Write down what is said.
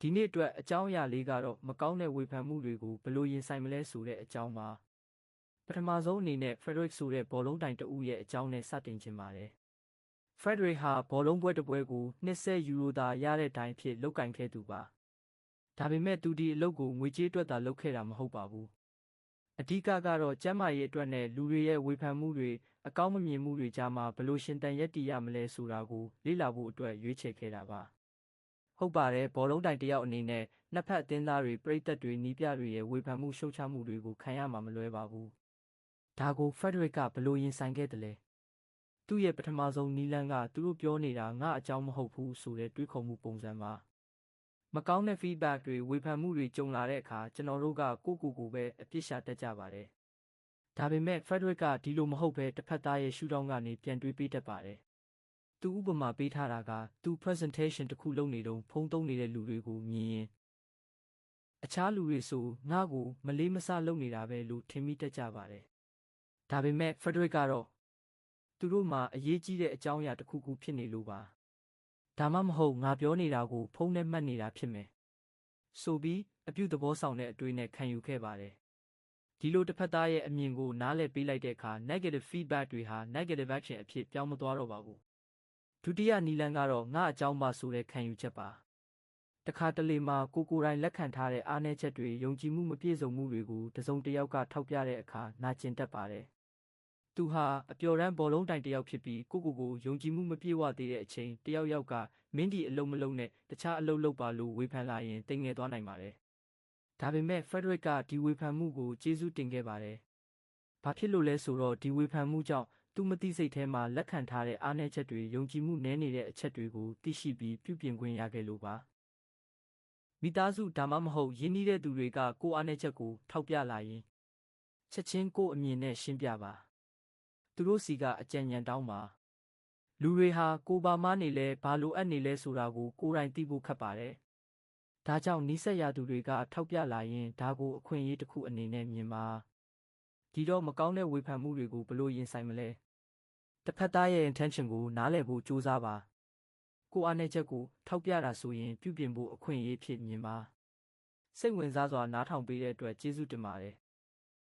ဒီနေ့အတွက်အကြောင်းအရာလေးကတော့မကောင်းတဲ့ဝေဖန်မှုတွေကိုဘယ်လိုရင်ဆိုင်မလဲဆိုတဲ့အကြောင်းပါပထမဆုံးအနေနဲ့ Frederick ဆိုတဲ့ဘောလုံးတိုင်တဦးရဲ့အကြောင်းနဲ့စတင်ခြင်းပါတယ် Frederick ဟာဘောလုံးပွဲတစ်ပွဲကို20 ယူရိုသာရတဲ့တိုင်ဖြစ်လုပ်ကင်ခဲ့သူပါဒါပေမဲ့သူဒီအလုပ်ကိုငွေကြေးအတွက်သာလုပ်ခဲ့တာမဟုတ်ပါဘူးအဓိကကတော့ကျန်းမာရေးအတွက်နဲ့လူတွေရဲ့ဝေဖန်မှုတွေအကောင်းမမြင်မှုတွေကြားမှာဘယ်လိုရှင်သန်ရပ်တည်ရမလဲဆိုတာကိုလေ့လာဖို့အတွက်ရွေးချယ်ခဲ့တာပါဟုတ်ပါတယ်ဘောလုံးတိုင်တယောက်အနေနဲ့နှစ်ဖက်အသင်းသားတွေပြည်သက်တွေနီးပြတွေရဲ့ဝေဖန်မှုရှုတ်ချမှုတွေကိုခံရမှာမလွဲပါဘူးဒါကို Frederick ကဘယ်လိုရင်ဆိုင်ခဲ့တယ်လဲသူ့ရဲ့ပထမဆုံးနီလန်းကသူတို့ပြောနေတာငါအကြောင်းမဟုတ်ဘူးဆိုတဲ့တွေးခေါ်မှုပုံစံပါမကောင်းတဲ့ feedback တွေဝေဖန်မှုတွေကြုံလာတဲ့အခါကျွန်တော်တို့ကကိုယ့်ကိုယ်ကိုပဲအပြစ်ရှာတတ်ကြပါတယ်ဒါပေမဲ့ Frederick ကဒီလိုမဟုတ်ဘဲတစ်ဖက်သားရဲ့ရှုထောင့်ကနေပြန်တွေးပေးတတ်ပါတယ်သူဥပမာပေးထားတာကသူ presentation တစ်ခုလုပ်နေတော့ဖုန်းသုံးနေတဲ့လူတွေကိုမြင်ရင်အခြားလူတွေဆိုငါ့ကိုမလေးမစားလုပ်နေတာပဲလို့ထင်မိတတ်ကြပါတယ်ဒါပေမဲ့ Frederick ကတော့သူတို့မှာအရေးကြီးတဲ့အကြောင်းအရာတစ်ခုခုဖြစ်နေလို့ပါဒါမှမဟုတ်ငါပြောနေတာကိုဖုန်းနဲ့မှတ်နေတာဖြစ်မယ်ဆိုပြီးအပြုသဘောဆောင်တဲ့အတွေ့နဲ့ခံယူခဲ့ပါတယ်ဒီလိုတစ်ဖက်သားရဲ့အမြင်ကိုနားလည်ပေးလိုက်တဲ့အခါ negative feedback တွေဟာ negative action အဖြစ်ပြောင်းမသွားတော့ပါဘူးဒုတိယနီလန်းကတော့ငါအကြောင်းပါဆိုတဲ့ခံယူချက်ပါတခါတလေမှာကိုယ်တိုင်လက်ခံထားတဲ့အားနည်းချက်တွေယုံကြည်မှုမပြည့်စုံမှုတွေကိုတစုံတစ်ယောက်ကထောက်ပြတဲ့အခါနာကျင်တတ်ပါတယ်သူဟာအပျော်တမ်းဘောလုံးတိုင်တစ်ယောက်ဖြစ်ပြီးကိုယုံကြည်မှုမပြည့်ဝသေးတဲ့အချိန်တစ်ယောက်ကမင်းဒီအလုံးမလုံးနဲ့တခြားအလုပ်လုပ်ပါလို့ဝေဖန်လာရင်တိမ်ငယ်သွားနိုင်ပါတယ်ဒါပေမဲ့ Frederick ကဒီဝေဖန်မှုကိုကျေးဇူးတင်ခဲ့ပါတယ်ဘာဖြစ်လို့လဲဆိုတော့ဒီဝေဖန်မှုကြောင့်သူမသိစိတ်ထဲမှာလက်ခံထားတဲ့အားနည်းချက်တွေယုံကြည်မှုနည်းနေတဲ့အချက်တွေကိုသိရှိပြီးပြုပြင်ခွင့်ရခဲ့လို့ပါမိသားစုဒါမှမဟုတ်ယဉ်နီးတဲ့သူတွေကကိုယ်အားနည်းချက်ကိုထောက်ပြလာရင်ချက်ချင်းကိုယ်အမြင်နဲ့ရှင်းပြပါသူတို့စီကအကြံဉာဏ်တောင်းပါလူတွေဟာကိုယ်ပါမနေလဲဘာလိုအပ်နေလဲဆိုတာကိုကိုယ်တိုင်သိဖို့ခက်ပါတယ်ဒါကြောင့်နီးစပ်ရာသူတွေကထောက်ပြလာရင်ဒါကိုအခွင့်အရေးတစ်ခုအနေနဲ့မြင်ပါဒီတော့မကောင်းတဲ့ဝေဖန်မှုတွေကိုဘယ်လိုရင်ဆိုင်မလဲတစ်ဖက်သားရဲ့ intention ကိုနားလည်ဖို့ကြိုးစားပါကိုယ်အားနည်းချက်ကိုထောက်ပြတာဆိုရင်ပြုပြင်ဖို့အခွင့်အရေးဖြစ်မြင်ပါစိတ်ဝင်စားစွာနားထောင်ပေးတဲ့အတွက်ကျေးဇူးတင်ပါတယ်